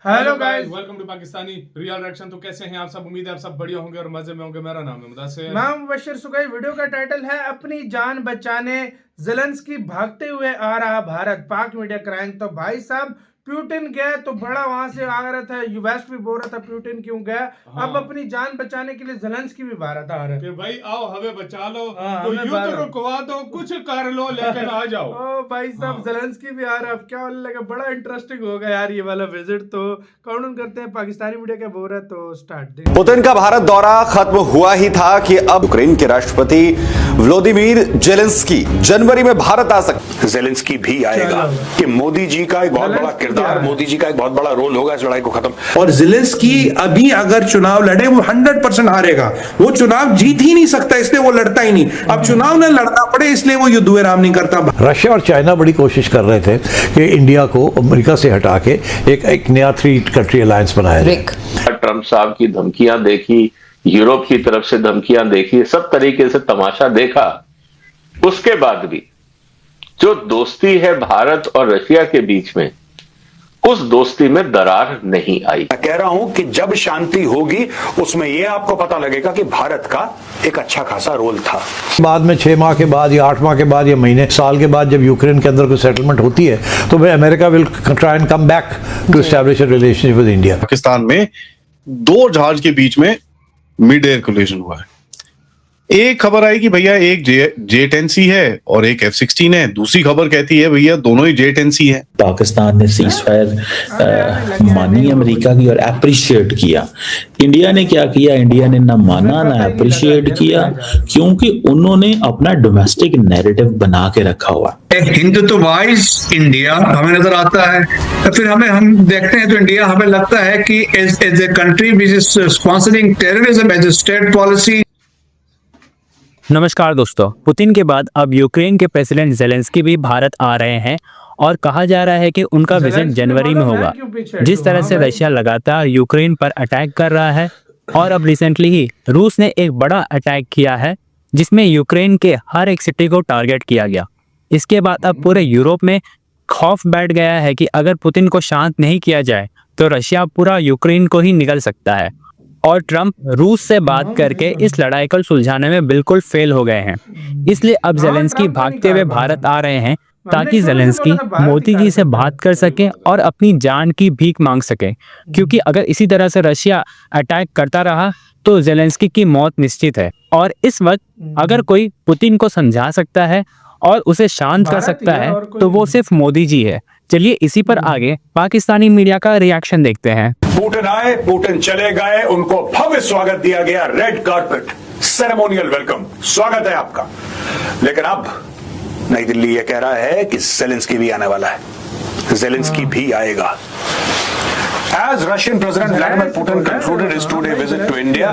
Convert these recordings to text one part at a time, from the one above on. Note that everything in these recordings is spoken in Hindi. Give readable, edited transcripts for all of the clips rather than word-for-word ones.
Hello guys, welcome to Pakistani real reaction. तो कैसे हैं आप सब? उम्मीद है आप सब बढ़िया होंगे और मजे में होंगे। मेरा नाम है मुदस्सिर। मैं मुबश्शिर सुगई। वीडियो का टाइटल है अपनी जान बचाने ज़ेलेंस्की भागते हुए आ रहा भारत, पाक मीडिया क्राइम। तो भाई साहब प्यूटिन गए तो बड़ा वहां से आ रहा था, वेस्ट भी बोल रहा था प्यूटिन क्यों गया। हाँ। अब अपनी जान बचाने के लिए ज़ेलेंस्की भी भारत आ रहा है कि भाई आओ हमें बचा लो, हाँ, तो हमें युद्ध भारत। रुकवा दो, कुछ कर लो लेकिन आ जाओ। ओ भाई साहब हाँ। ज़ेलेंस्की भी आ रहा है। अब क्या होने लगा, बड़ा इंटरेस्टिंग होगा यार ये वाला विजिट। तो काउंट करते हैं, पाकिस्तानी मीडिया क्या बोल रहा है, तो स्टार्ट। पुतिन का भारत दौरा खत्म हुआ ही था कि अब यूक्रेन के राष्ट्रपति व्लादिमीर जेलेंस्की जनवरी में भारत आ सकते। जेलेंस्की भी आएगा कि मोदी जी का एक बहुत बड़ा किरदार, मोदी जी का एक बहुत बड़ा रोल होगा इस लड़ाई को खत्म। और जेलेंस्की अभी अगर चुनाव लड़े वो 100% हारेगा। वो चुनाव जीत ही नहीं सकता, इसलिए वो लड़ता ही नहीं। अब चुनाव न लड़ना पड़े इसलिए वो युद्ध विराम नहीं करता। रशिया और चाइना बड़ी कोशिश कर रहे थे कि इंडिया को अमेरिका से हटा के एक नया 3 कंट्री अलायंस बनाया जाए। ट्रंप साहब की धमकियां देखी, यूरोप की तरफ से धमकियां देखी, सब तरीके से तमाशा देखा। उसके बाद भी जो दोस्ती है भारत और रशिया के बीच में, उस दोस्ती में दरार नहीं आई। मैं कह रहा हूं कि जब शांति होगी उसमें यह आपको पता लगेगा कि भारत का एक अच्छा खासा रोल था। बाद में 6 माह के बाद या 8 माह के बाद या महीने साल के बाद जब यूक्रेन के अंदर कोई सेटलमेंट होती है तो भाई America will try and come back to establish a relationship with India. Pakistan में 2 जहाज के बीच में मिड एयर कोलिजन हुआ है। एक खबर आई कि भैया एक J-10C है और एक F-16 है। दूसरी खबर कहती है भैया दोनों ही J-10C है। पाकिस्तान ने सीज फायर मानी अमेरिका की और अप्रिशिएट किया। इंडिया ने क्या किया? इंडिया ने ना माना ना अप्रिशिएट किया, क्योंकि उन्होंने अपना डोमेस्टिक नैरेटिव बना के रखा हुआ। एक हिंदुत्ववाइज इंडिया हमें नजर आता है, तो फिर हम देखते हैं तो इंडिया हमें लगता है कि as a country which is sponsoring terrorism as a state policy. नमस्कार दोस्तों, पुतिन के बाद अब यूक्रेन के प्रेसिडेंट ज़ेलेंस्की भी भारत आ रहे हैं और कहा जा रहा है कि उनका विजिट जनवरी में होगा। जिस तरह से रशिया लगातार यूक्रेन पर अटैक कर रहा है और अब रिसेंटली ही रूस ने एक बड़ा अटैक किया है जिसमें यूक्रेन के हर एक सिटी को टारगेट किया गया। इसके बाद अब पूरे यूरोप में खौफ बैठ गया है कि अगर पुतिन को शांत नहीं किया जाए तो रशिया पूरा यूक्रेन को ही निगल सकता है। और ट्रंप रूस से बात करके इस लड़ाई को सुलझाने में बिल्कुल फेल हो गए हैं। इसलिए अब ज़ेलेंस्की भागते हुए भारत आ रहे हैं ताकि ज़ेलेंस्की मोदी जी से बात कर सके और अपनी जान की भीख मांग सके, क्योंकि अगर इसी तरह से रशिया अटैक करता रहा तो ज़ेलेंस्की की मौत निश्चित है। और इस वक्त अगर कोई पुतिन को समझा सकता है और उसे शांत कर सकता है तो वो सिर्फ मोदी जी है। चलिए इसी पर आगे पाकिस्तानी मीडिया का रिएक्शन देखते हैं। पुतिन आए, पुतिन चले गए, उनको भव्य स्वागत दिया गया, रेड कारपेट सेरेमोनियल वेलकम, स्वागत है आपका। लेकिन अब नई दिल्ली ये कह रहा है कि ज़ेलेंस्की भी आने वाला है। ज़ेलेंस्की भी आएगा। As Russian President Vladimir Putin concluded his 2-day visit to India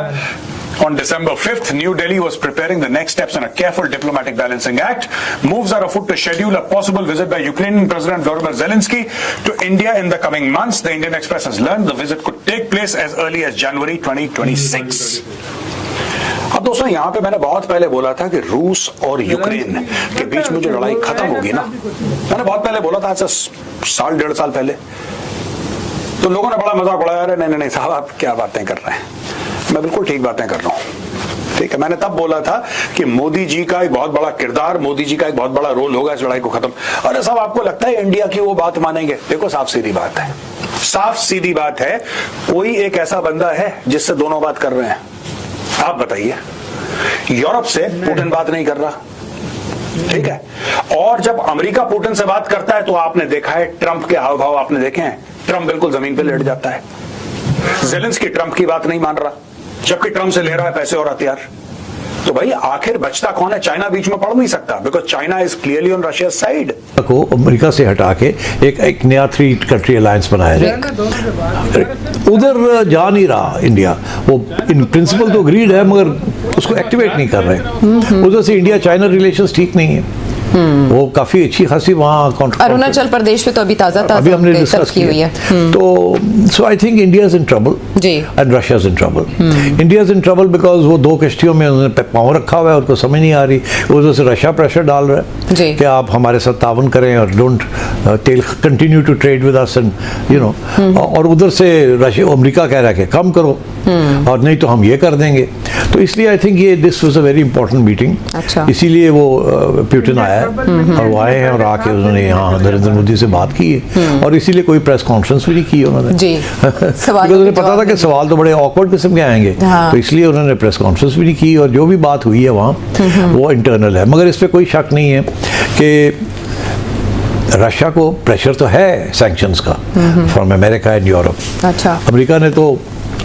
on December 5th, New Delhi was preparing the next steps in a careful diplomatic balancing act. Moves are afoot to schedule a possible visit by Ukrainian President Volodymyr Zelensky to India in the coming months. The Indian Express has learned the visit could take place as early as January 2026. अब दोस्तों यहाँ पे मैंने बहुत पहले बोला था कि रूस और यूक्रेन के बीच में जो लड़ाई खत्म होगी ना, मैंने बहुत पहले बोला था, आज से 1.5 साल पहले। तो लोगों ने बड़ा मजाक उड़ाया, अरे नहीं साहब आप क्या बातें कर रहे हैं। मैं बिल्कुल ठीक बातें कर रहा हूं, ठीक है। मैंने तब बोला था कि मोदी जी का एक बहुत बड़ा किरदार, मोदी जी का एक बहुत बड़ा रोल होगा इस लड़ाई को खत्म। अरे साहब आपको लगता है इंडिया की वो बात मानेंगे? देखो साफ सीधी बात है, साफ सीधी बात है। कोई एक ऐसा बंदा है जिससे दोनों बात कर रहे हैं? आप बताइए। यूरोप से पुतिन बात नहीं कर रहा, ठीक है। और जब अमेरिका पुतिन से बात करता है तो आपने देखा है ट्रंप के हाव भाव आपने देखे हैं। ट्रंप बिल्कुल जमीन पे लेट जाता है। ज़ेलेंस्की ट्रंप की बात नहीं मान रहा, जबकि ट्रंप से ले रहा है पैसे और हथियार। तो भाई आखिर बचता कौन है? चाइना बीच में पड़ नहीं सकता, because China is clearly on Russia side. को अमेरिका से हटा के एक नया 3 कंट्री अलायंस बनाया जाए। उधर जा नहीं रहा इंडिया। वो इन प्रिंसिपल तो अग्रीड है मगर उसको एक्टिवेट नहीं कर रहे। उधर से इंडिया चाइना रिलेशंस ठीक नहीं है। वो काफी अच्छी खासी वहाँ अरुणाचल प्रदेश पे तो अभी ताजा अभी हमने उनके डिस्कस तलब की हुई है। तो so I think India is in trouble जी। And Russia is in trouble. India is in trouble because वो दो कश्तियों में उन्होंने पाँव रखा हुआ है, उनको समझ नहीं आ रही, उधर से रशिया प्रेशर डाल रहा है जी। कि आप हमारे साथ तावन करें और don't continue to trade with us and you know, और उधर से रशिया अमेरिका कह रहा है कि कम करो और नहीं तो हम ये कर देंगे। तो इसलिए आई थिंक ये this was a very important meeting. अच्छा। इसीलिए वो पुतिन आया है और वो आए हैं और आके उन्होंने यहाँ नरेंद्र मोदी से बात की है और इसीलिए कोई प्रेस कॉन्फ्रेंस भी नहीं की उन्होंने जी। बिकॉज उन्हें पता था कि सवाल तो बड़े ऑकवर्ड किस्म के आएंगे, हाँ। तो इसलिए उन्होंने प्रेस कॉन्फ्रेंस भी नहीं की और जो भी बात हुई है वहाँ वो इंटरनल है। मगर इस पर कोई शक नहीं है कि रशिया को प्रेशर तो है सैंक्शंस का फ्रॉम अमेरिका एंड यूरोप। अच्छा। अमेरिका ने तो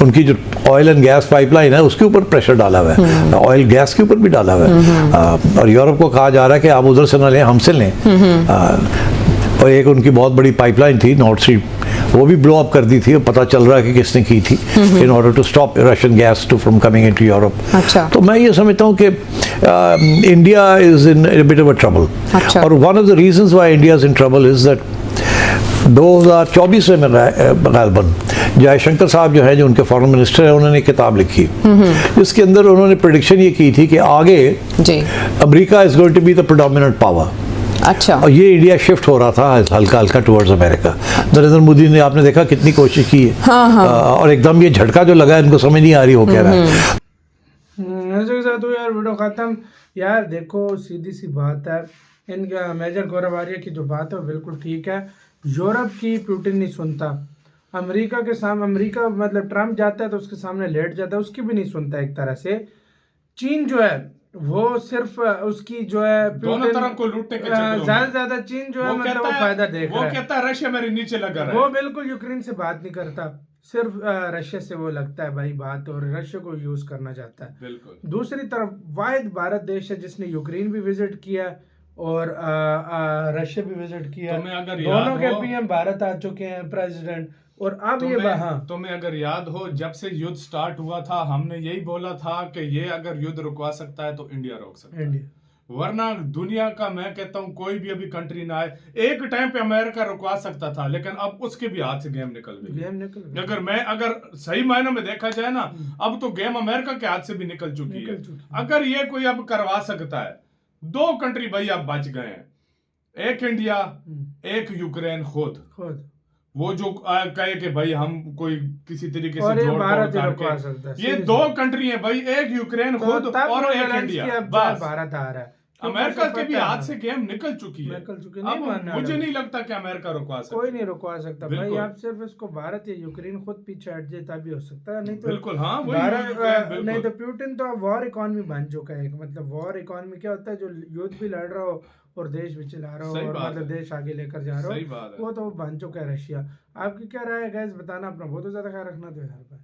उनकी जो ऑयल एंड गैस पाइपलाइन है उसके ऊपर प्रेशर डाला हुआ है, ऑयल गैस के ऊपर भी डाला हुआ है, और यूरोप को कहा जा रहा है कि आप उधर से ना लें, हमसे लें। और एक उनकी बहुत बड़ी पाइपलाइन थी नॉर्थ स्ट्रीम, वो भी ब्लो अप कर दी थी, पता चल रहा है कि किसने की थी in order to stop Russian gas to from coming into Europe. अच्छा। तो मैं ये समझता हूँ कि India is in a bit of a trouble. अच्छा। और one of the reasons why India is in trouble is that 2024 में गालबन जयशंकर साहब जो है, जो उनके फॉरेन मिनिस्टर हैं, उन्होंने एक किताब लिखी जिसके अंदर उन्होंने प्रेडिक्शन ये की थी कि आगे जी America is going to be the predominant power. अच्छा। और ये इंडिया शिफ्ट हो रहा था हल्का हल्का टुवर्ड्स अमेरिका। नरेंद्र मोदी ने आपने देखा कितनी कोशिश की है। हाँ। और एकदम ये झटका जो लगा है इनको समझ नहीं आ रही हो कह रहा है। के साथ हो यार वीडियो खत्म। यार देखो सीधी सी बात है, इनका मेजर गौरव आर्य की जो बात है वो बिल्कुल ठीक है। यूरोप की पुतिन नहीं सुनता, अमेरिका के सामने, अमेरिका मतलब ट्रम्प जाता है तो उसके सामने लेट जाता है, उसकी भी नहीं सुनता एक तरह से। चीन जो है वो सिर्फ उसकी जो है दोनों तरफ को लूटने के चक्कर में ज्यादा से ज्यादा चीन जो है मतलब वो फायदा देख रहा है। वो कहता है रशिया मेरे नीचे लगा रहा है, वो बिल्कुल यूक्रेन से बात नहीं करता, सिर्फ रशिया से वो लगता है भाई बात, और रशिया को यूज करना चाहता है। बिल्कुल। दूसरी तरफ वाहिद भारत देश है जिसने यूक्रेन भी विजिट किया और रशिया भी विजिट किया। दोनों के पीएम भारत आ चुके हैं, प्रेसिडेंट। और अब ये तुम्हें अगर याद हो, जब से युद्ध स्टार्ट हुआ था हमने यही बोला था कि ये अगर युद्ध रुकवा सकता है तो इंडिया रोक सकता है, वरना दुनिया का मैं कहता हूं कोई भी अभी कंट्री ना आए। एक टाइम पे अमेरिका रुकवा सकता था लेकिन अब उसके भी हाथ से गेम निकल गई। अगर सही मायनों में देखा जाए ना, अब तो गेम अमेरिका के हाथ से भी निकल चुकी है। अगर ये कोई अब करवा सकता है, दो कंट्री भाई अब बच गए हैं, एक इंडिया एक यूक्रेन। खुद वो जो कहे कि भाई हम कोई किसी तरीके से जोड़ तोड़ करके, ये दो कंट्री है भाई, एक यूक्रेन खुद और एक इंडिया। भारत आ रहा है, अमेरिका के भी हाथ से गेम निकल चुकी है। अब मुझे नहीं लगता कि अमेरिका रुकवा सकता, कोई नहीं रुकवा सकता भाई। आप सिर्फ इसको भारत या यूक्रेन खुद पीछे हट जाए तभी हो सकता है, नहीं तो बिल्कुल। हाँ, भारत नहीं तो पुतिन तो वॉर इकोनॉमी बन चुका है। मतलब वॉर इकोनॉमी क्या होता है, जो युद्ध भी लड़ रहा हो और देश भी चला रहा हो और मतलब देश आगे लेकर जा रहा हो, वो तो बन चुका है रशिया। आपकी क्या राय है गाइस, बताना अपना बहुत ज्यादा ख्याल रखना तो यार।